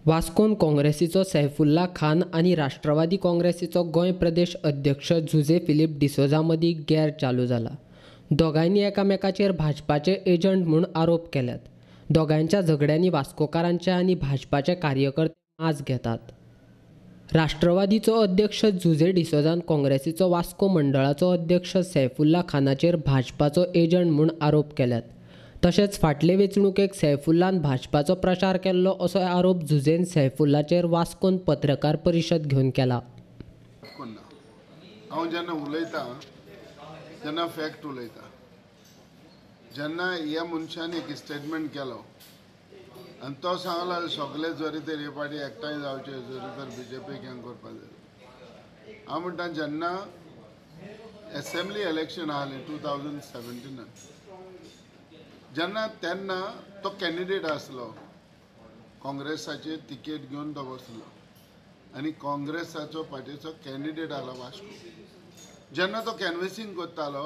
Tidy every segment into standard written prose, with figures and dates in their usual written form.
वास्कोन काँग्रेसीचो सैफुल्ला खान आनी राष्ट्रवादी काँग्रेसीचो गोंय प्रदेश अध्यक्ष जुजे फिलिप डिसोजा मदीं गैर चालू जाला। दोगांयनी एकामेकाचेर भाजपाचे एजंट म्हूण आरोप केल्यात। दोगांयच्या झगड्यांनी वास्कोकारांचे आनी भाजपाचे कार्यकर्ते माज घेतात। राष्ट्रवादीचो अध्यक्ष जुजे डिसोजान काँग्रेसीचो वास्को मंडळाचो अध्यक्ष सैफुल्ला खानाचेर भाजपाचो एजंट म्हूण आरोप केल्यात। तशेंच फाटले वेंचणुकेक सैफुल्लान भाजपाचो प्रचार केल्लो असो आरोप जुजेन सैफुल्लाचेर वास्कोन पत्रकार परिशद घेवन केला। हांव जेन्ना उलयतां तेन्ना फॅक्ट उलयतां। जेन्ना ह्या मनशान एक स्टेटमेंट केलो आनी तो सांगलो सगळे जरी तर हे पाटी एकठांय जावचे जरी तर बीजेपीक हें करपा जाय। हांव म्हणटा जेन्ना असेंब्ली इलेक्शन आसलें 2017 जेन्ना तेन्ना तो कॅन्डिडेट आसलो काँग्रेसाची तिकेट घेवन तो बसलो आनी काँग्रेसाचो पार्टीचो कॅन्डिडेट आसलो वास्को। जेन्ना तो कॅनवेसिंग करतालो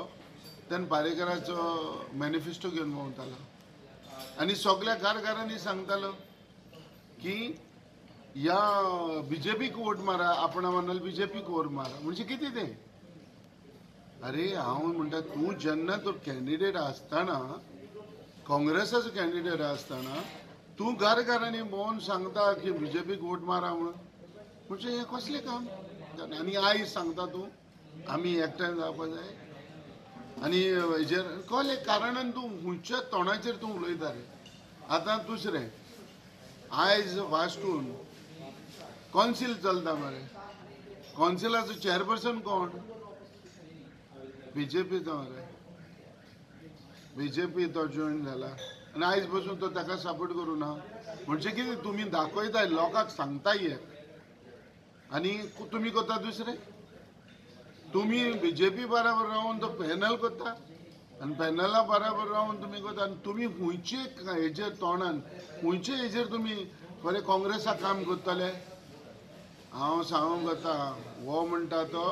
तेन्ना पारेकराचो मॅनिफेस्टो घेवन भोंवतालो आनी सगळ्या कारकारांनी सांगतालो की ह्या बीजेपीक वोट मारा, आपणा मानल बीजेपीक वोट मारा। म्हणजे कितें तें? अरे हांव म्हणटा तूं जेन्ना तो कॅन्डिडेट आसतना काँग्रेसाचो कॅन्डिडेट आसतना तूं घरघरांनी भोंवन सांगता की बीजेपीक वोट मारा म्हणून, म्हणजे हें कसलें काम? आनी आयज सांगता तूं आमी एकठांय जावपा जाय आनी हेजेर कसले कारणान तूं खंयच्या तोंडाचेर तूं उलयता रे? आतां दुसरें आयज वास्कोन कौन्सिल चलता मरे, कौन्सिलाचो चेअरपर्सन कोण? बीजेपीचो मरे। बीजेपी तो जॉईन जाला आनी आयज बसून तो ताका सपोर्ट करूं ना म्हणजे कितें? तुमी दाखयताय लोकांक सांगताय एक आनी तुमी करता दुसरें। तुमी बीजेपी बराबर रावन तो पॅनल करता आनी पॅनला बराबर रावन तुमी करता आनी तुमी खंयचे हेजेर तोंडान खंयचे हेजेर तुमी बरें काँग्रेसाक काम करतले? हांव सांगूंक वता हो म्हणटा तो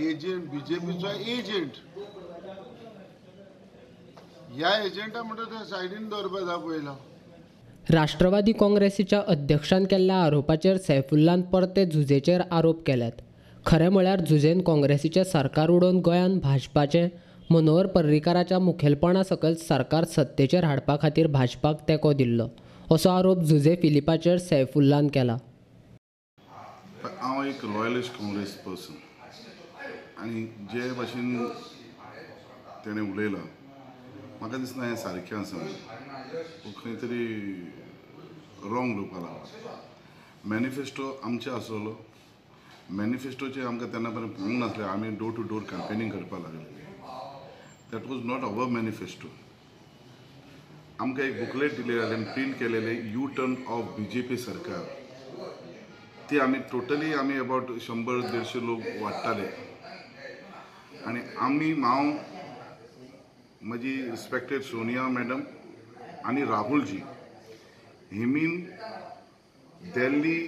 एजंट बीजेपीचो एजंट। ह्या एजंटा म्हणटा तो सायडीन दवरपा जाय पयलो। राष्ट्रवादी काँग्रेसीच्या अध्यक्षान केल्ल्या आरोपाचेर सैफुल्लान परते जुजेचेर आरोप केल्यात। खरें म्हळ्यार जुजेन काँग्रेसीचें सरकार उडोवन गोंयांत भाजपाचें मनोहर पर्रीकाराच्या मुखेलपणा सकयल सरकार सत्तेचेर हाडपा खातीर भाजपाक तेंको दिल्लो असो आरोप जुजे फिलिपाचेर सैफुल्लान केला। हांव एक लॉयलिस्ट काँग्रेस पर्सन आनी जे भाशेन तेणें उलयलां म्हाका दिसना हें सारकें आसा म्हणून। खंय तरी रॉंग उलोवपा लागला। मॅनिफेस्टो आमचे आसलो, मॅनिफेस्टोचेर आमकां तेन्ना पर्यंत पळोवंक नासलें। आमी डोर टू डोर कॅम्पेनींग करपा लागले। That was not our manifesto. आमकां एक बुकलेट दिलेलें आनी प्रिंट केलेलें यू टर्न ऑफ बीजेपी सरकार। ती आमी टोटली आमी अबावट 100-150 लोक वाडटाले आनी हांव म्हजी रिस्पेक्टेड सोनिया मॅडम आनी राहुलजी हेमीन दिल्ली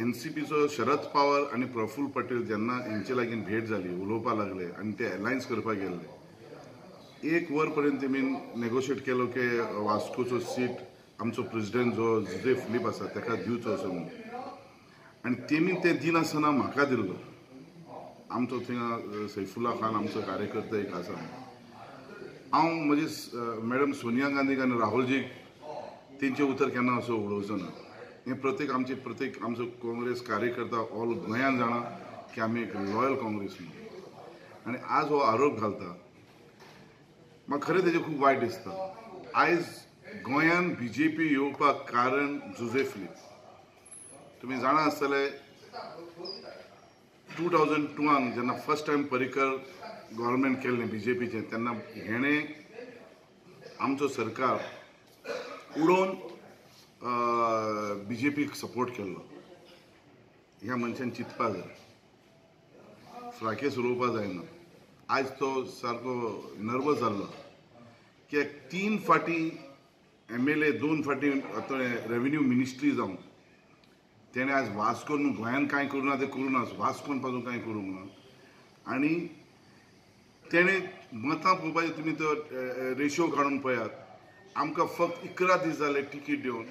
NCPचो शरद पवार आनी प्रफुल्ल पटेल जेन्ना हेंचे लागीं भेट जाली उलोवपा लागले आनी ते अलायन्स करपाक गेल्ले 1 वर पर्यंत तेमीन नेगोशिएट केलो की वास्कोचो सीट आमचो प्रेसिडेंट जो जुजे फिलीप आसा ताका दिवचो असो म्हणून आनी तेमी तें दिनासतना म्हाका दिल्लो। आमचो थिंगा सैफुल्ला खान आमचो कार्यकर्ता एक आसा। हांव म्हजी मॅडम सोनिया गांधीक आनी राहुलजीक तेंचे उतर केन्ना असो उडोवचो ना। हें प्रत्येक आमचो काँग्रेस कार्यकर्ता ऑल गोंयांत जाणा की आमी एक लॉयल काँग्रेस म्हणून। आनी आज हो आरोप घालता म्हाका खरें तेजें खूब वायट दिसता। आयज गोंयांत बीजेपी येवपाक कारण जुजे फिलिप। तुमी जाणा आसतले 2002 जेन्ना फर्स्ट टायम पर्रीकर गव्हर्मेंट केल्लें बीजेपीचें तेन्ना हेणें आमचो सरकार उडोवन बीजेपीक सपोर्ट केल्लो। ह्या मनशान चिंतपा जाय, फ्राकेस उलोवपा जायना। आयज तो सारको नर्वस जाल्लो कित्याक 3 फाटी MLA 2 फाटी रेव्हेन्यू मिनिस्ट्री जावन तेणें आयज वास्कोन गोंयांत कांय करूं ना तें करूं ना वास्कोन पासून कांय करूंक ना आनी तेणें मतां पळोवपाचें तुमी तो रेशियो काडून पळयात आमकां फक्त 11 दीस जाले टिकीट दिवन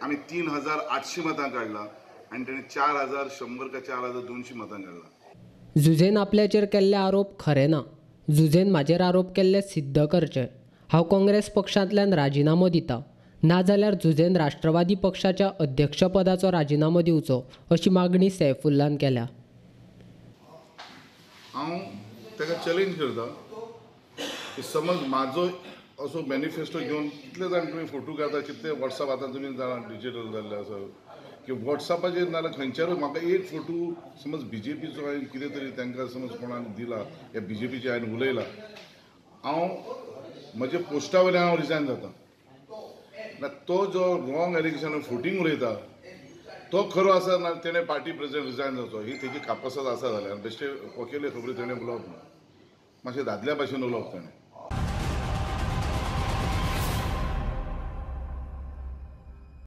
आम्ही 3,800 मतां काडला आणि ताणें 4,100 का 4,200 मतां काडला. जुजेन आपल्याचेर केल्ले आरोप खरे ना. जुजेन म्हाजेर आरोप केल्ले सिद्ध करचे. हांव काँग्रेस पक्षांतल्यान राजिनामो दितां. नाजाल्यार जुजेन राष्ट्रवादी पक्षाच्या अध्यक्षपदाचो राजिनामो दिवचो अशी मागणी सैफुल्लान केल्या. हांव ताका चॅलेंज करता की समज म्हाजो असो मॅनिफेस्टो घेवन कितले जाण तुमी फोटो घालता, कितले वॉट्सॅप आतां तुमी जाणां डिजिटल जाल्ले आसा की वॉट्सॅपाचेर नाल्यार खंयच्यारूय म्हाका एक फोटो समज BJPचो हांवें कितें तरी तांकां समज कोणाक दिला या BJPचे हांवें उलयला, हांव म्हजे पोस्टा वयल्यान हांव रिजायन जाता. तो जो रॉंग एलिगेशन फोटींग उलयता तो खरो आसा ना तेणें पार्टी प्रेसिडेंट रिजायन जावचो ही तेजी कापासत आसा जाल्यार बेश्टे वकिले खबरी तेणें उलोवप ना. मातशें दादल्या भाशेन उलोवप ताणें.